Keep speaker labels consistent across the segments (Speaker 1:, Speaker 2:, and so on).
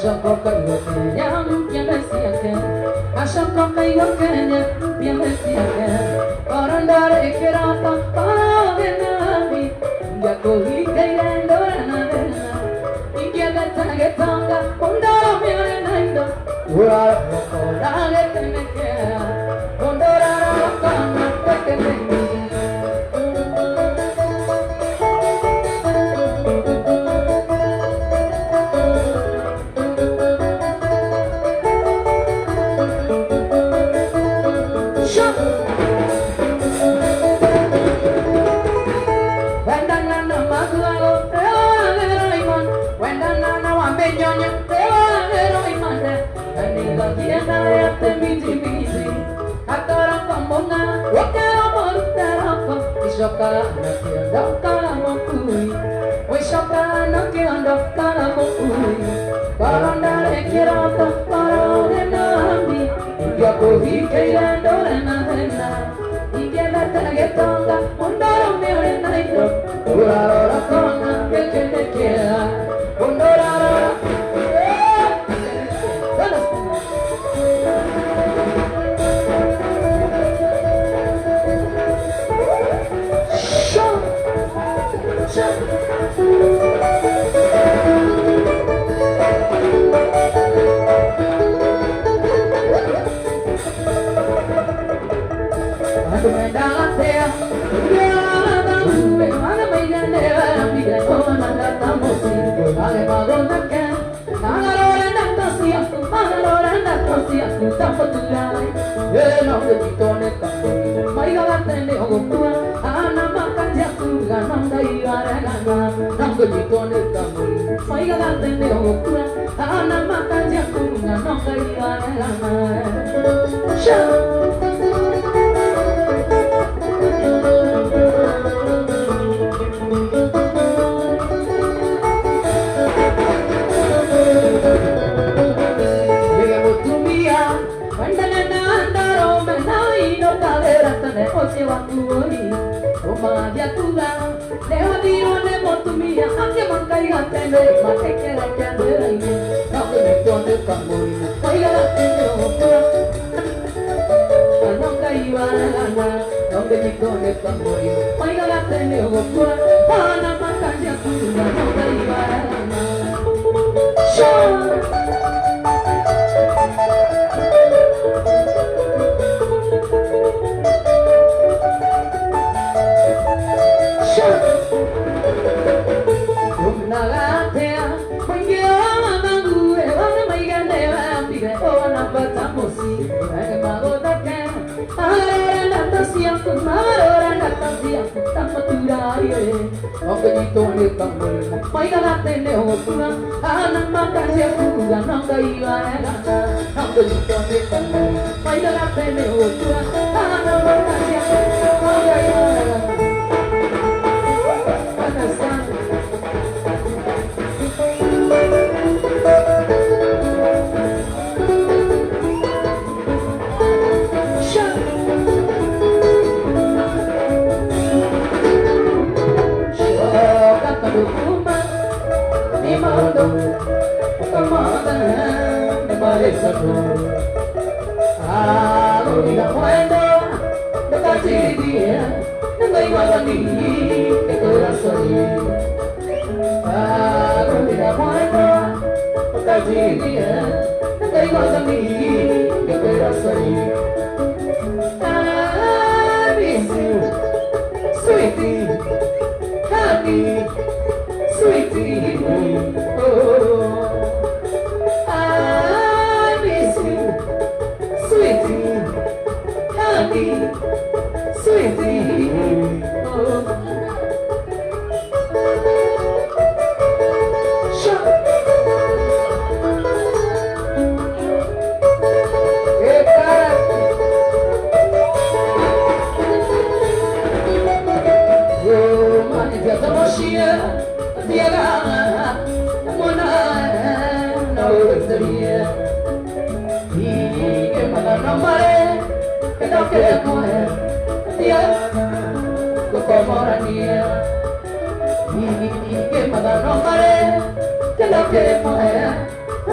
Speaker 1: Ashokoka yokenya Yamesiake Ashokoka yokenya Yamesiake Orandare kirata Paravenami Yakohi kayendorana Ikiagatangetanga Ondara mirenaindo Ura Rokora Tenekea Ondara Rokana Tekene Shoka na kiondoka mokui, we shoka na kiondoka mokui. Barandare kirata parode nami, yakohi kayendo na hena. Igela tagetonga, ondoro mere naito, urara kona kekenekea, ondora.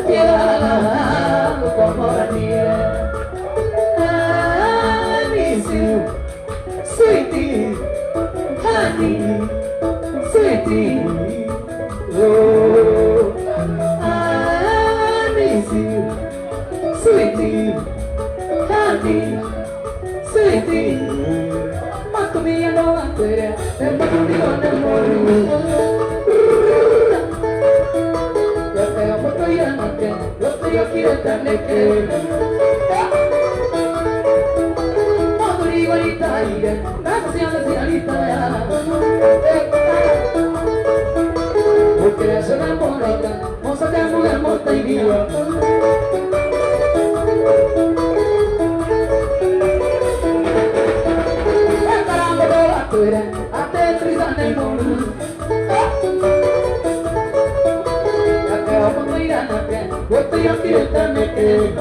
Speaker 1: supiera como venía. I miss you, sweetie, honey, sweetie. Oh, I miss you, sweetie, honey, sweetie. Ma come no ancora, e ma tu di non amore. Yo te amo tu ya no te, yo quiero tener que. Maduri guarita ire, gracias a la señorita ya. Porque es una bonita, moza que mujer monta y viva. Até trisar nem mundo. Até a mamãe na pé, outro eu queria também ter.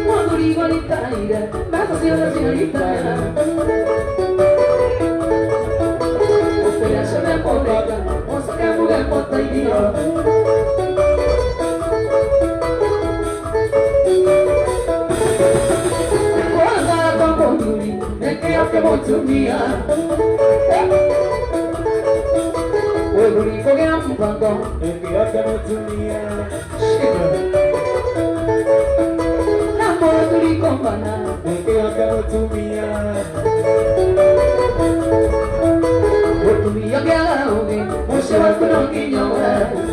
Speaker 1: Quando ligo a litaria, mas a senhorita. Oferece a minha boneca, moça que a mulher bota em dia. Que molto mia o l'unico che non fanno e che molto mia l'amore di compagna e che molto mia o tu mia che la ove o se va con un ignore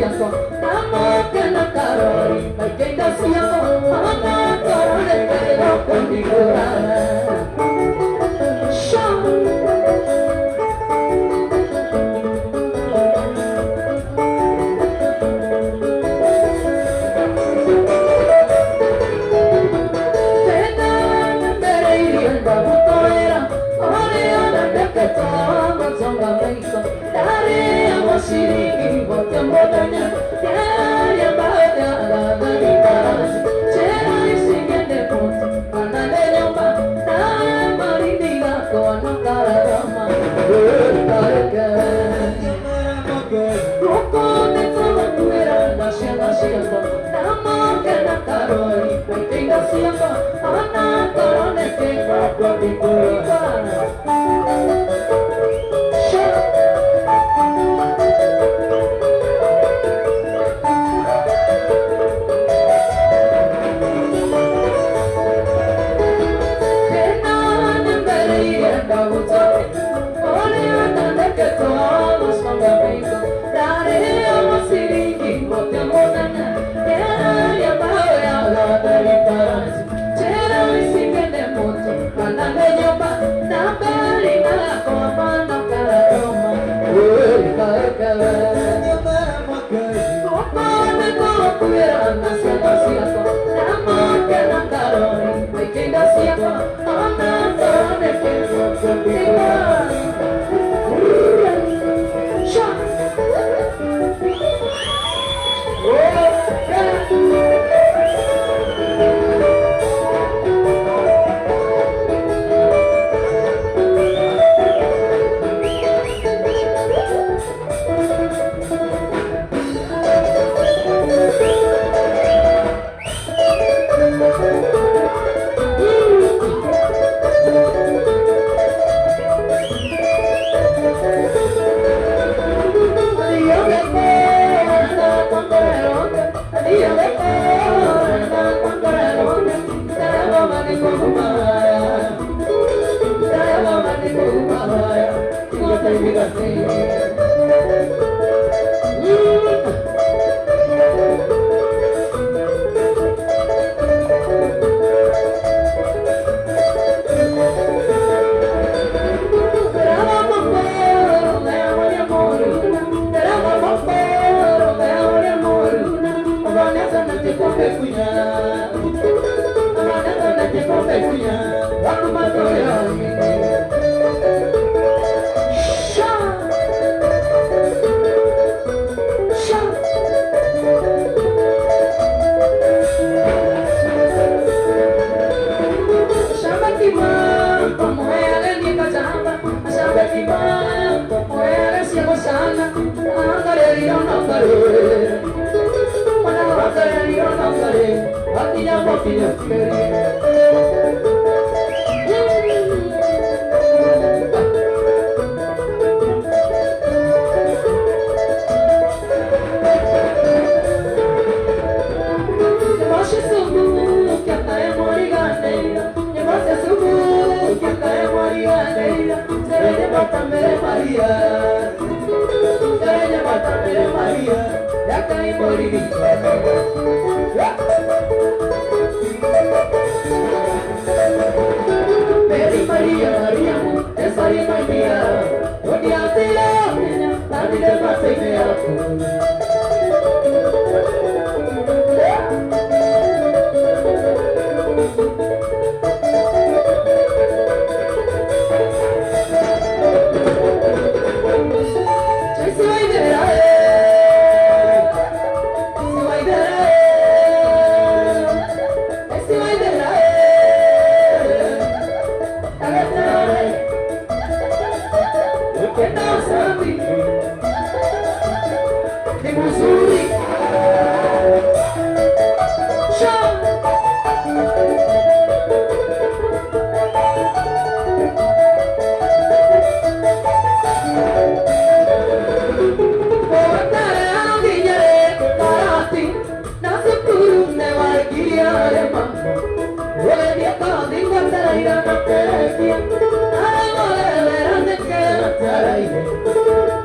Speaker 1: siako Namo na karori Magkita siako Ana karone pero kondigurana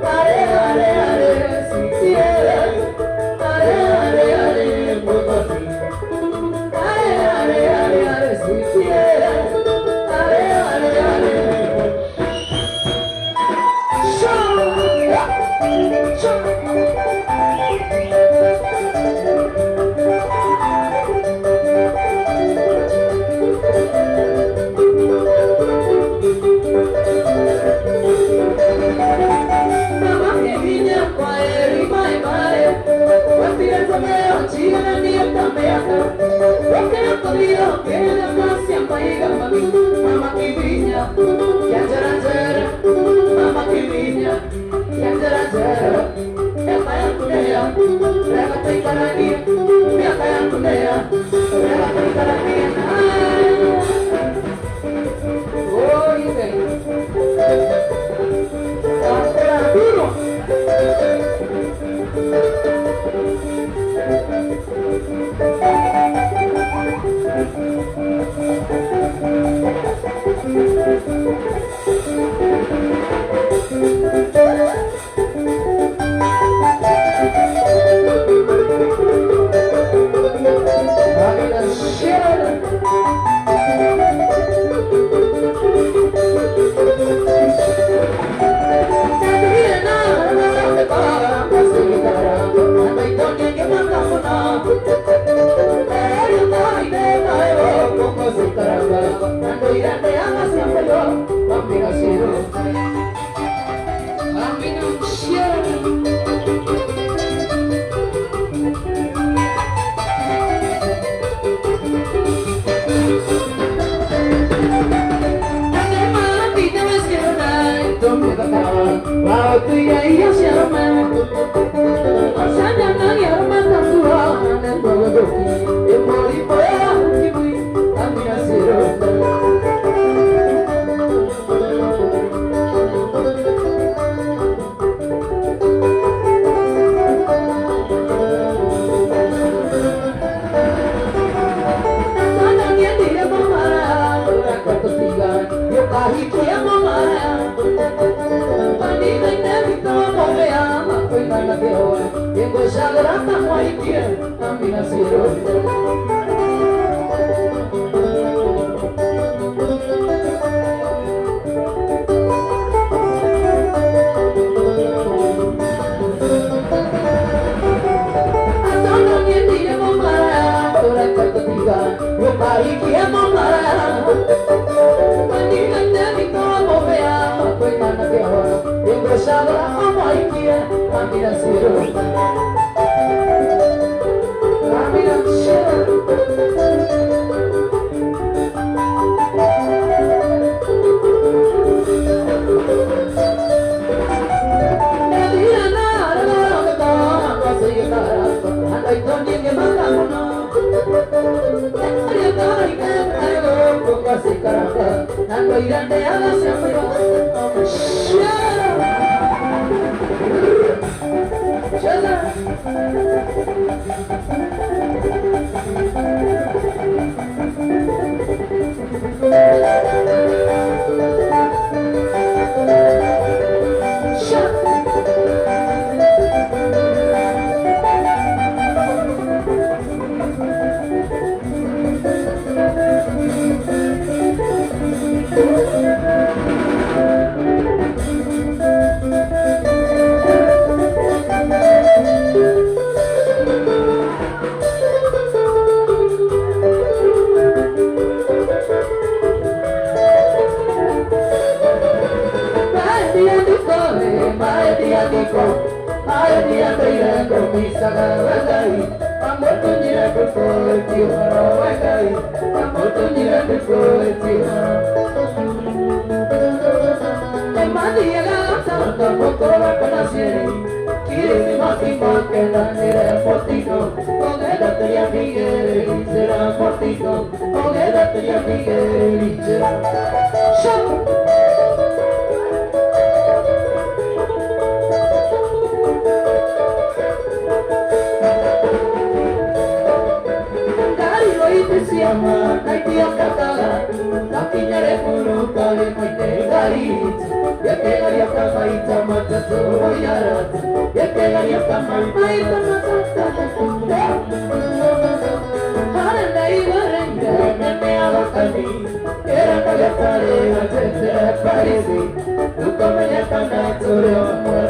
Speaker 2: Are, are, are, si quiere.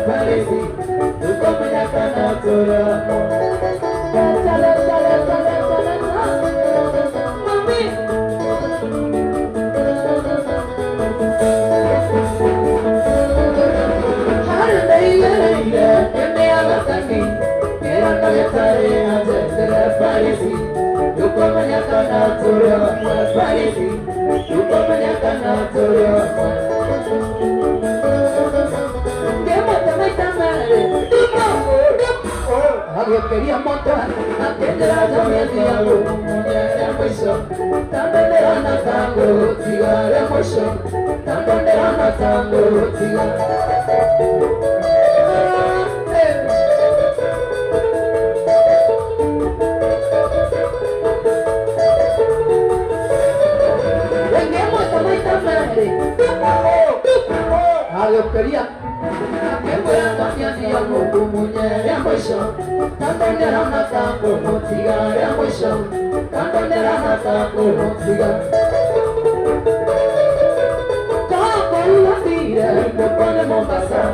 Speaker 1: Parece, Quería montar, atender a la media, mujer emoción, también de la natango, cigarra emoción, también de la natango, cigarra. Adiós quería que fuera también y algo como mujer emoción, tanto de la nata como cigarra emoción, tanto de la nata como cigarra. Como la tira no podemos pasar,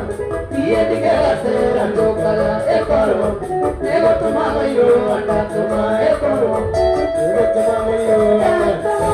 Speaker 1: tiene que hacer algo para el coro. Llego tomado yo, anda tomar el coro. Llego tomado yo, anda tomar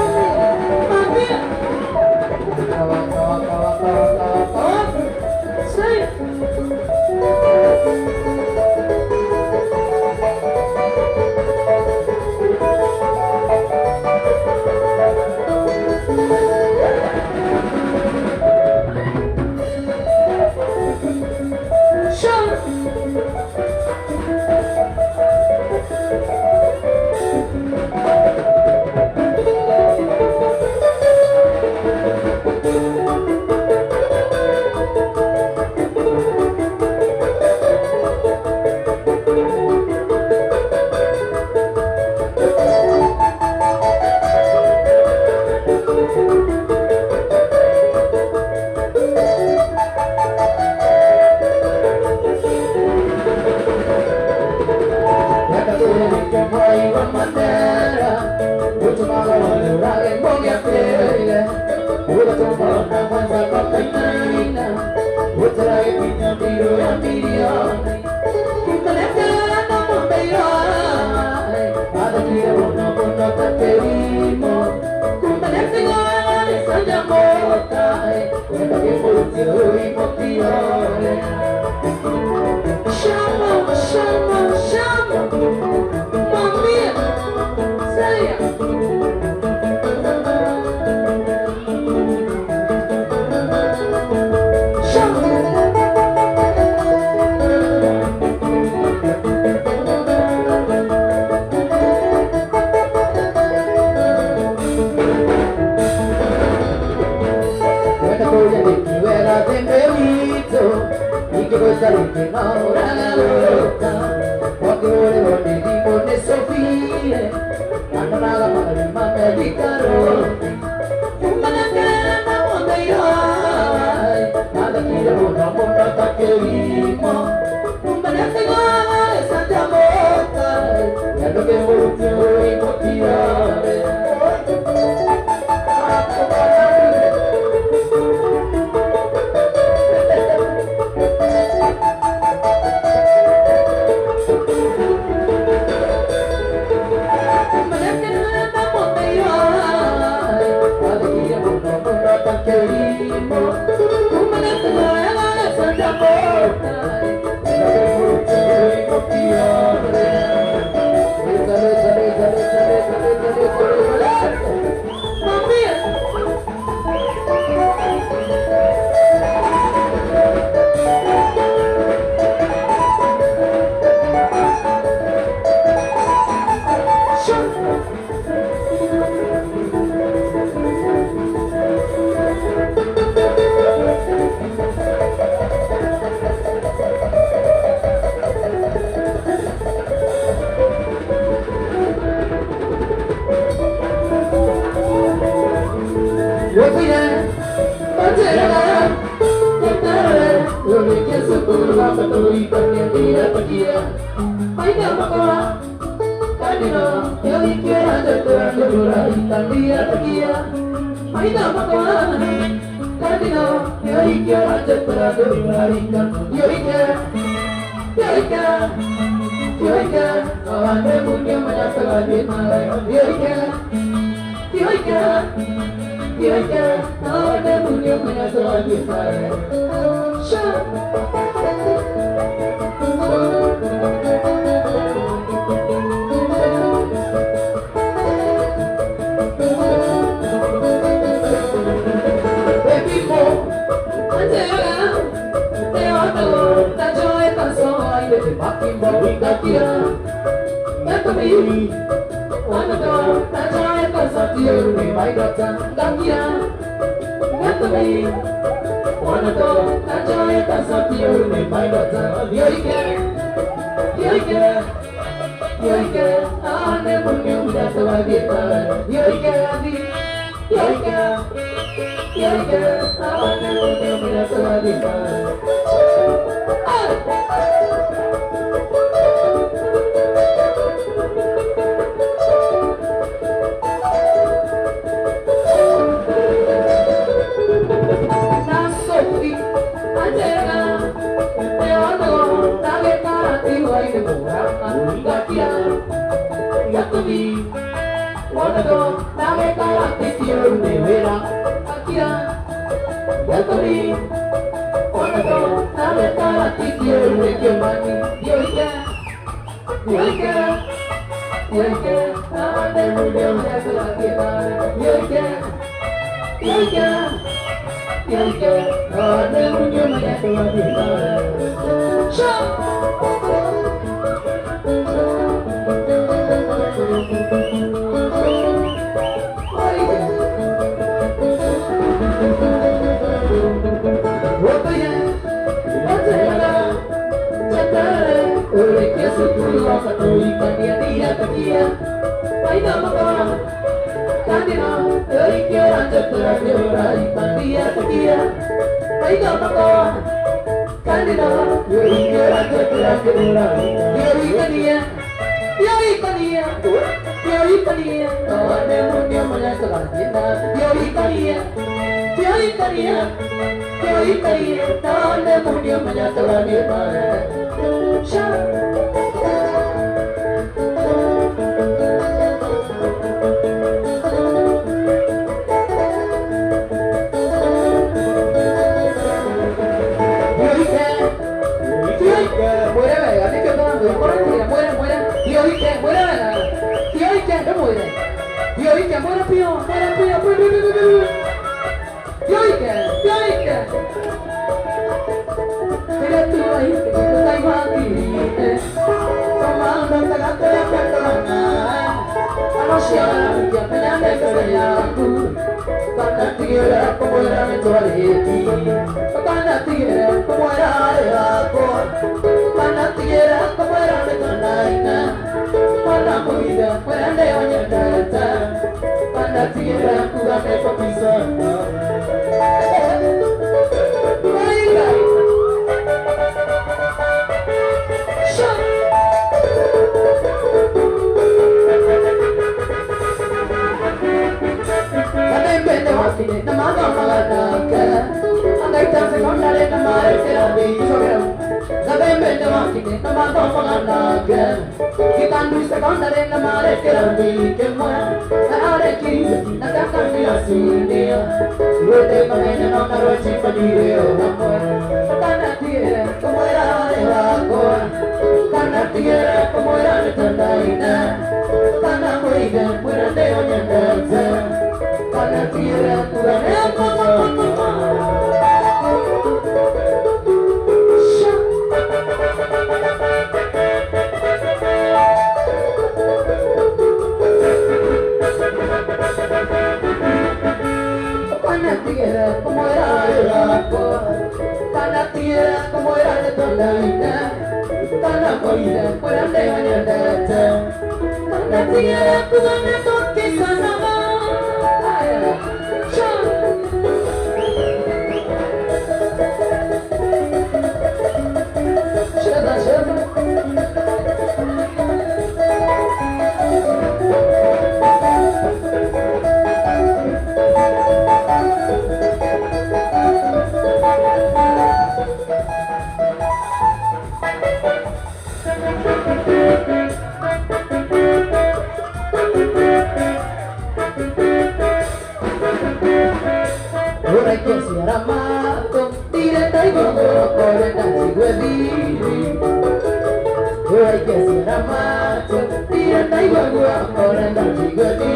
Speaker 1: I guess you're a man. The end I will go out for and I'll be good.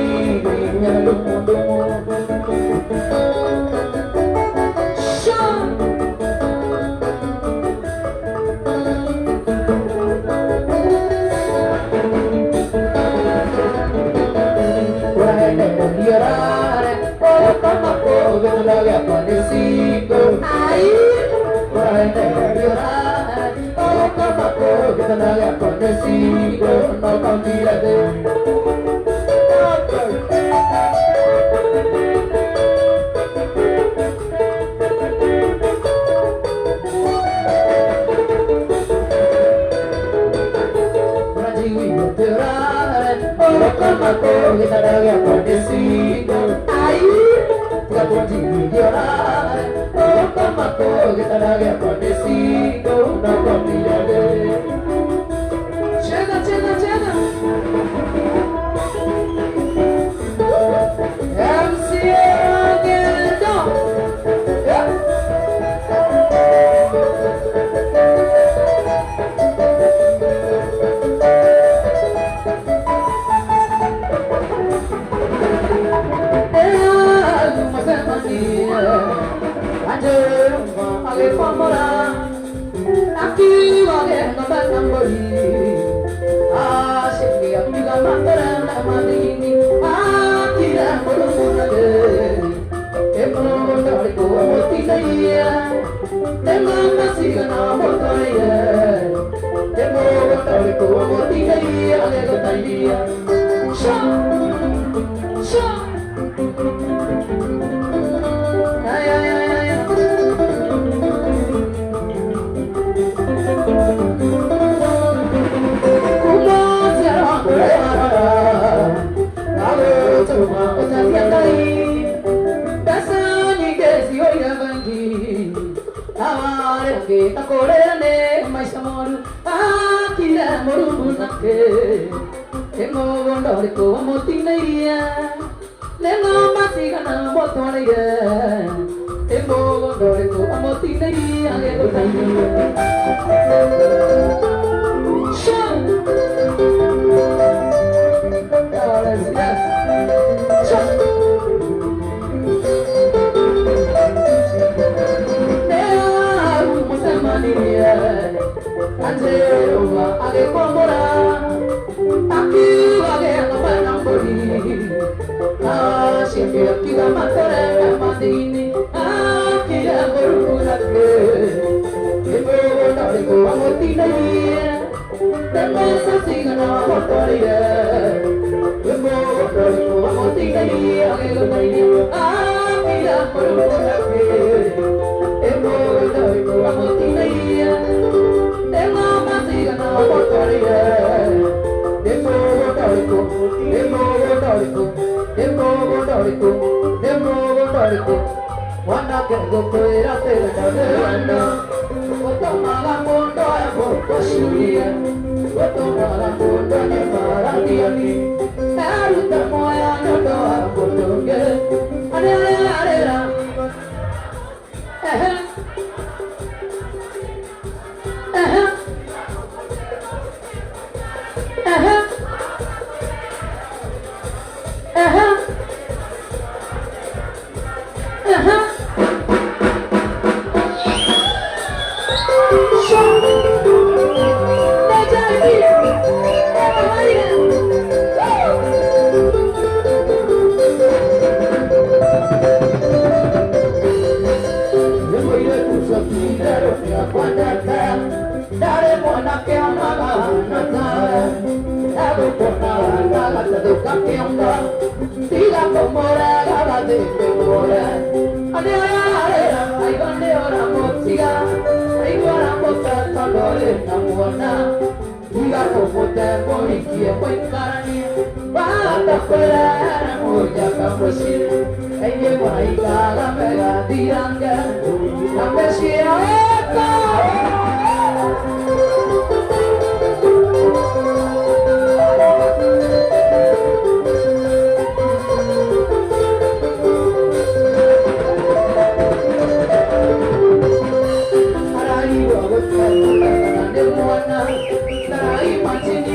Speaker 1: No cambia de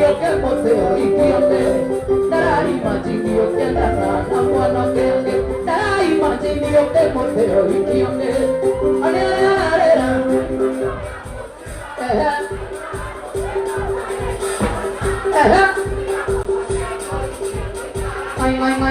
Speaker 1: yo que moteo y que Tarai imagine yo que nana na mwana que Tarai imagine yo que moteo y que Mày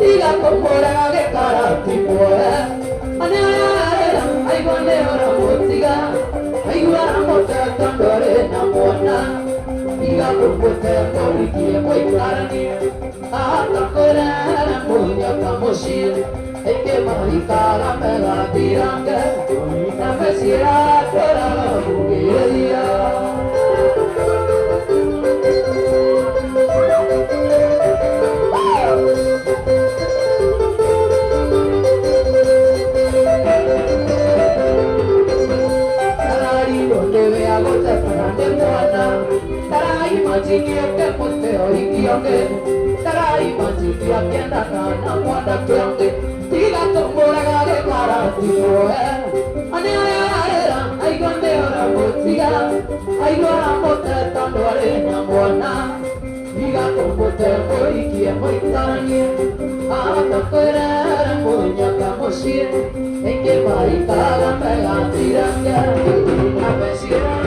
Speaker 1: Diga como la de cara tipo ay cuando ahora música ay ahora música cuando enamora diga como te voy que voy para mí hasta fuera muy acamosil es que marica la pega tiranga la mesera para la buguería Imagine que posteo y guionde Tarai imagine que nana mwana que Diga como la gare para ti ay cuando ahora música ay no amo tratando arena mwana Diga como te voy que voy tarde hasta fuera muña camosie en que marica la pega tiranga la mesera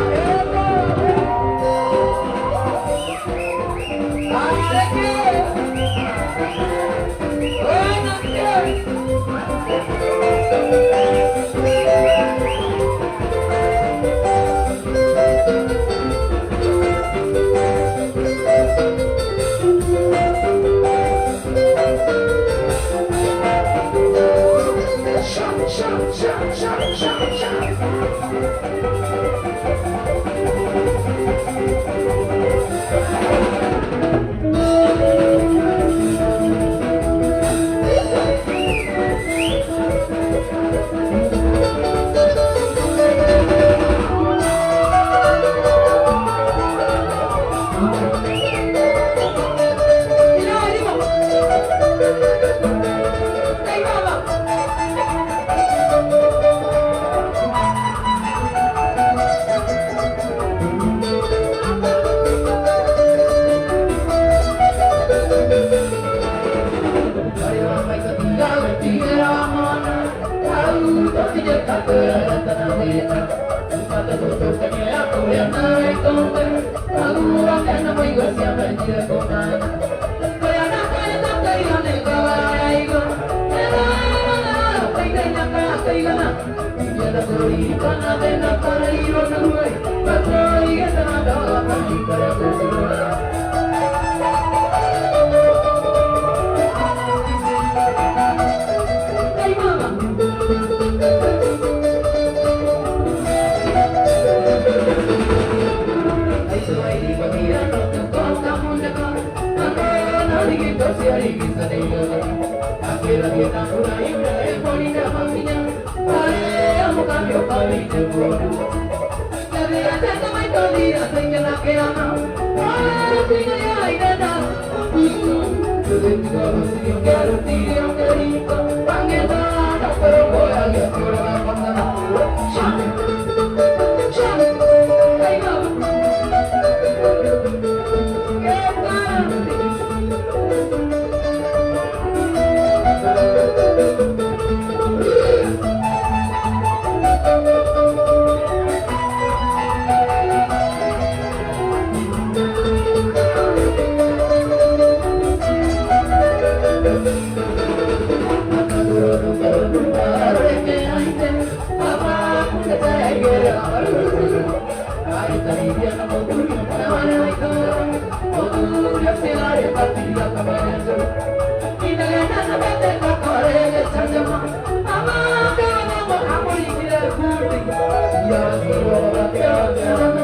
Speaker 1: Yeah.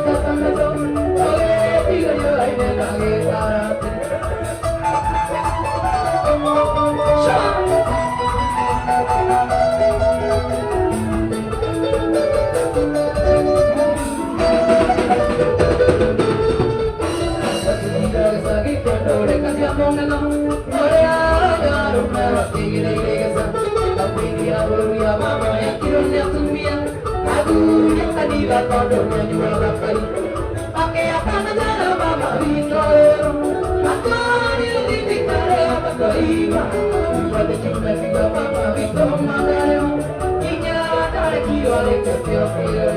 Speaker 1: iba cuando me ayudaba a caer. Pakai apa negara mama itu, aku ni di negara apa iba. Pada cuma tiga mama itu magayo, inya ada kio le kio kio.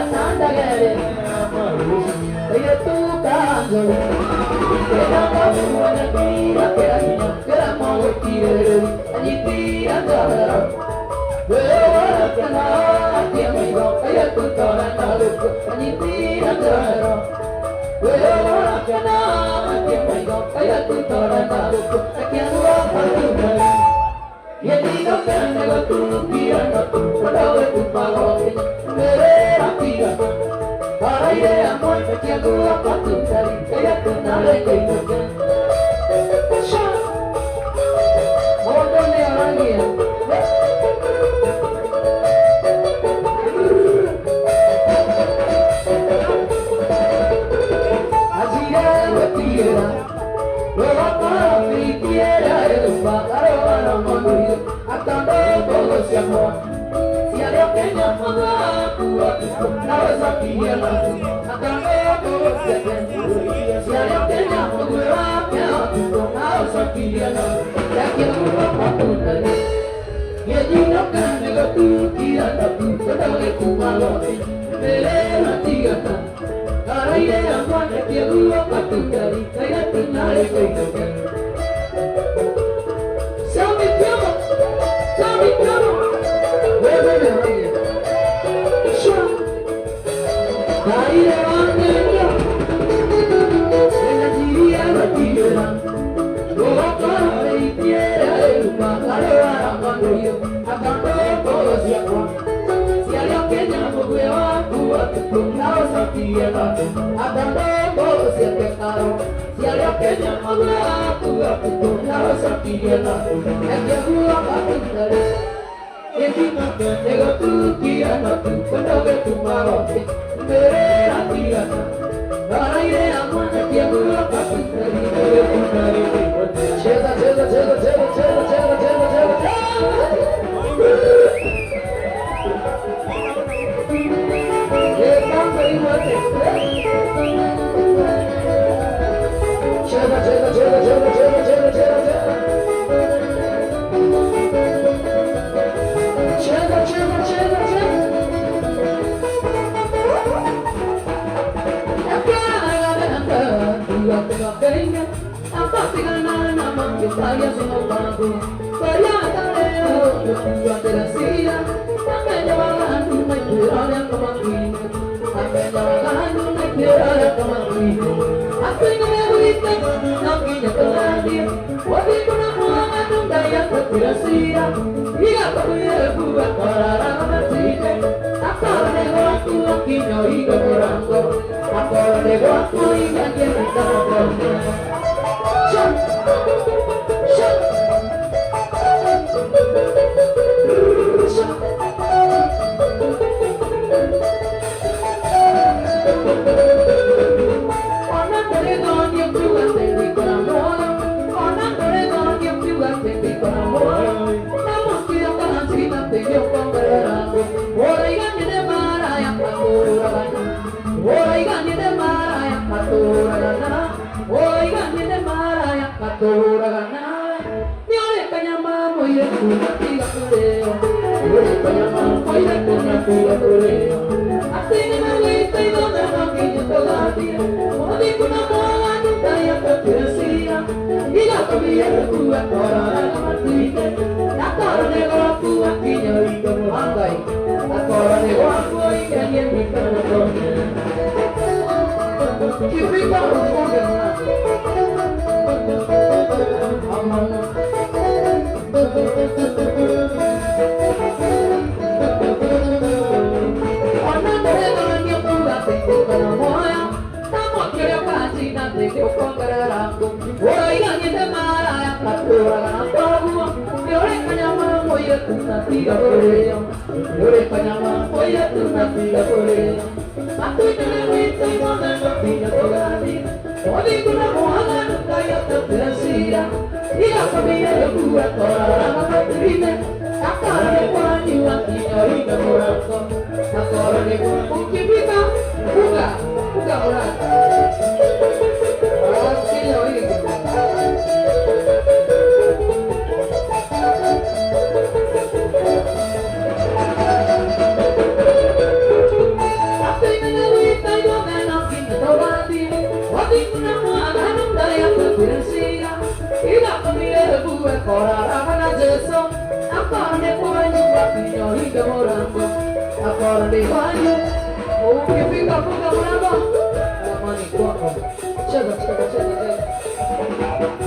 Speaker 1: Nanda tu canto. Queda como una tira, queda como tira, allí tira toda. Veo que nada tiene yo, ella tu toda la luz, allí tira toda. Veo que nada tiene yo, ella tu toda la luz, aquí ando a partir. Y el niño que negó tu tira, tu palo de tu palo, me la tira. Para ir a muerte que ando a partir, ella tu nada que yo quiero.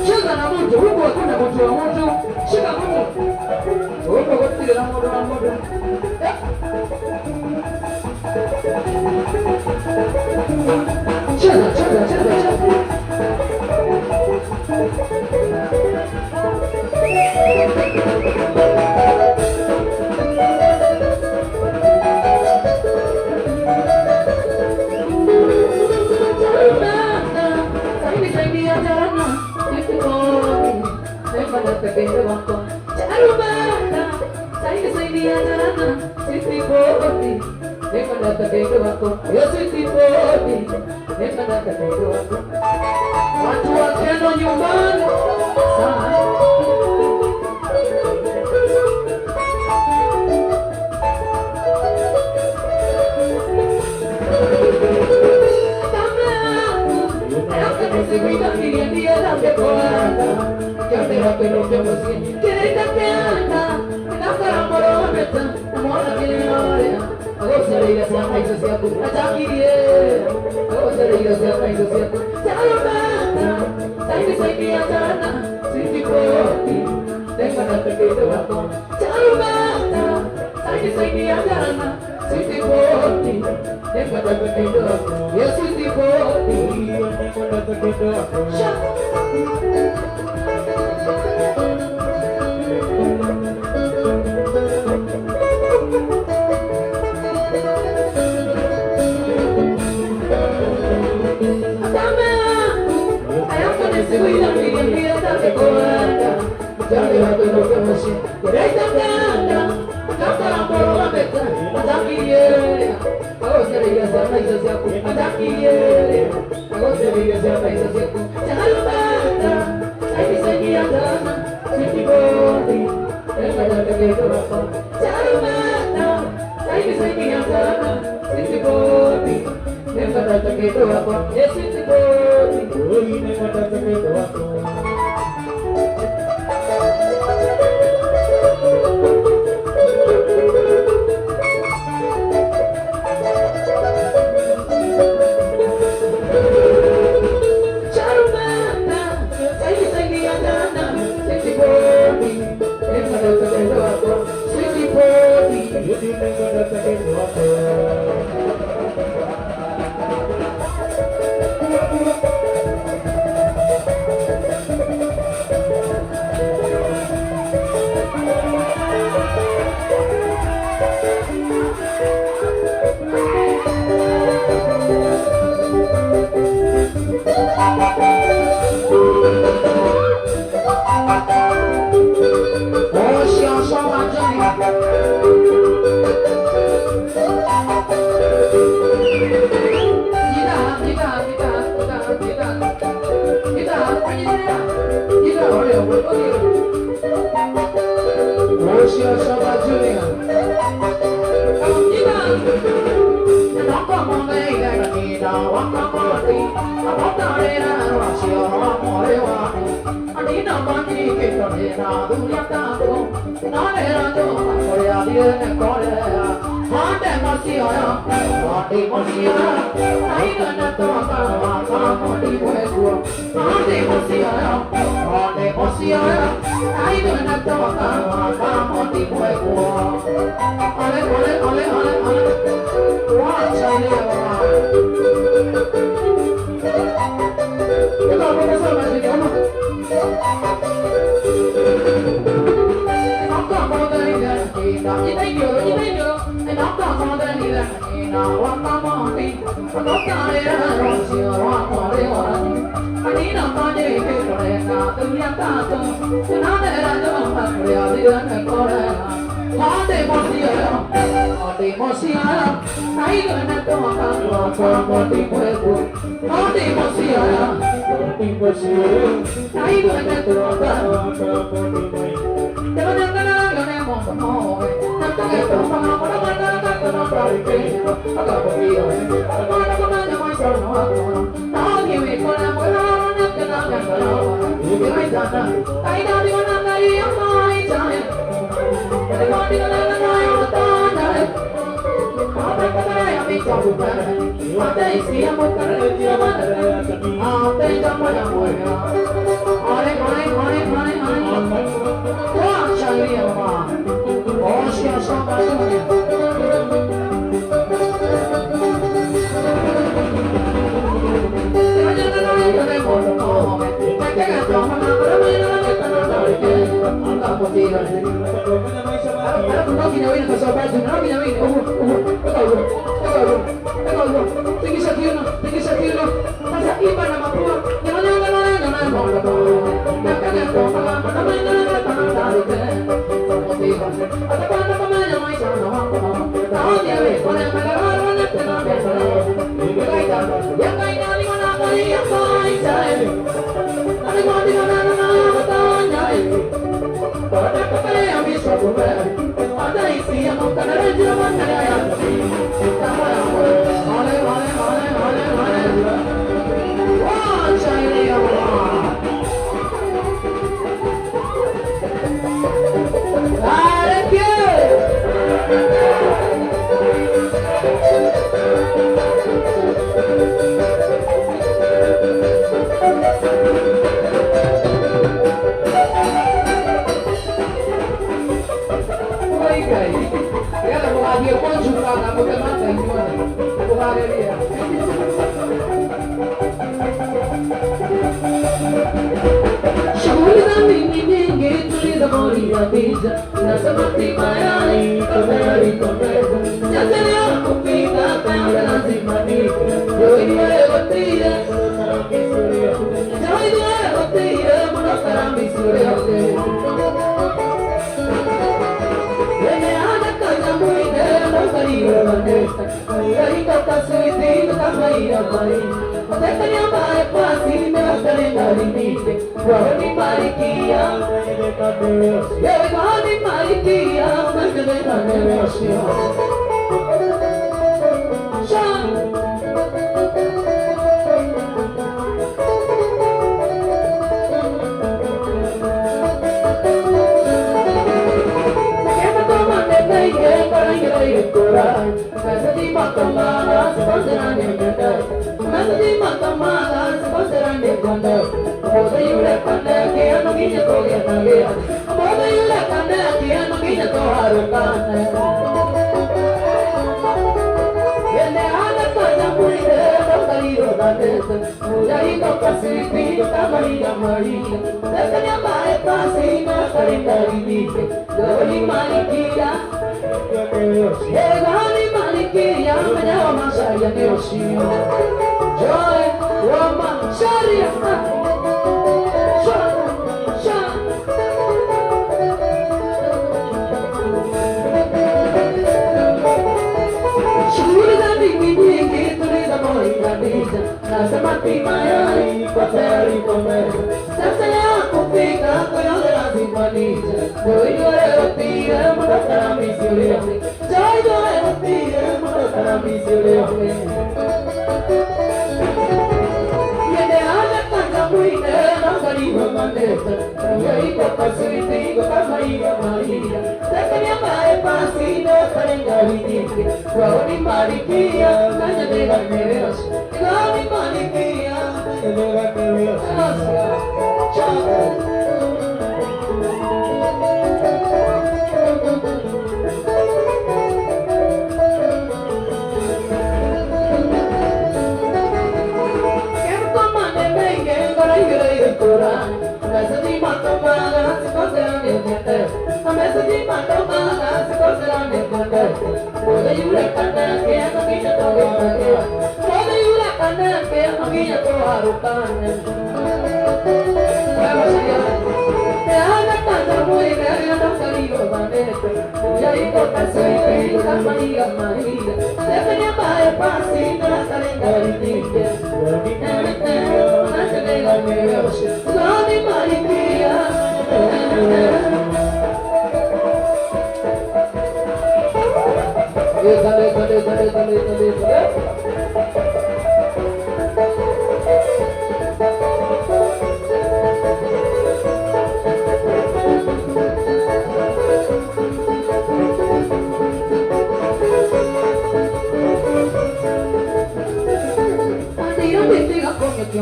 Speaker 1: Chega na moto, huko hakuna moto wa moto. Shika moto. Huko kote na moto wa moto. Chega, chega, chega, chega. Watu wakendo nyumbani sana. Give me dana. Ay na di na na di mai jane. Ay na di na na na yo ta na. Aapre kare ami chabu kare. Ate isi amo kare di amana. Ate jamana moya. Are kare kare kare kare. Wah chali ama. Oh shia shama dunia.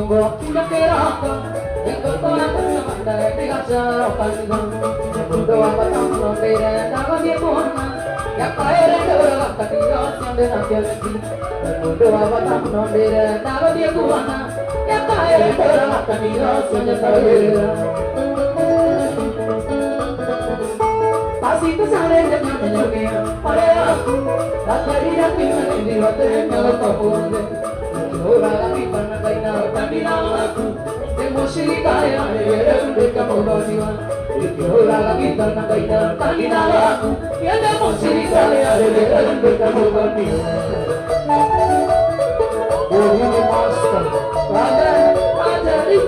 Speaker 1: Mongo, una keraka, ikotona tasamanda, digasa kanga. Mundo abatang nondera, naga diekona, yakaere dora katiya sande nakyalti. Mundo abatang nondera, naga diekona, yakaere dora katiya sande nakyalti. Pasito sare janya janya, pare aku, tatari raki mane diwate nyaga kapunde. Ora lagi panna kaina tandina aku, emosi kaya yerunde kamodoniwa. Ora lagi panna kaina tandina aku, emosi kaya yerunde kamodoniwa. Oh master, raja ajari.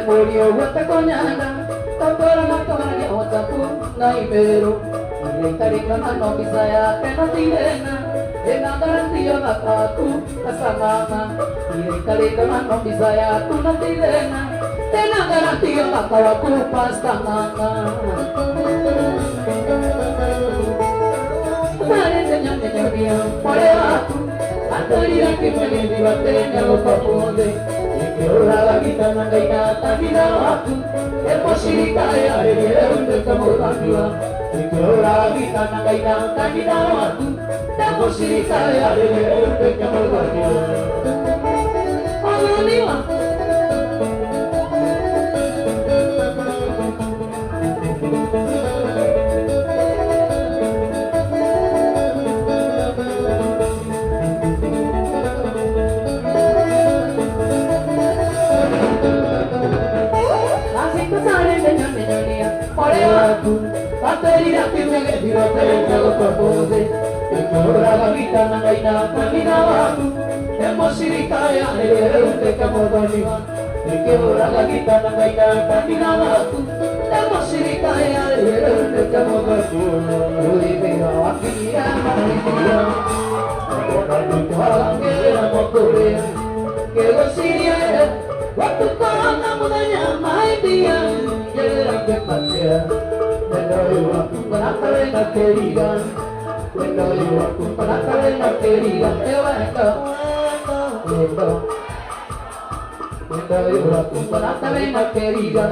Speaker 1: Morio wata konyana, tapora matona otaku nai pero. Tarik nama no bisaya tena tirena, ena garantia makaku kasamama. Tarik nama no bisaya tu nanti tirena, ena garantia makaku pastamama. Tare tenya tenya dia, pare aku, antari aku menjadi batenya lupa pode. Ora la vita non gaina tamina aku, emosi kaya yerunde kamodaniwa. Ora la vita non gaina tamina aku, emosi kaya yerunde kamodaniwa. Alaniwa. Batteria che mi che di rotta lo propose e ora la vita non hai nata mi dava tu e mo si ricaya e un camodoniva e che ora la vita non hai nata mi dava tu e mo si ricaya e un camodoniva lui vino a finire ma via ora tutto anche la motoria che lo si è waktu kau mudanya mai dia era que patea. Vendoy aku para la querida, vendoy aku para la querida, vendoy aku para la querida,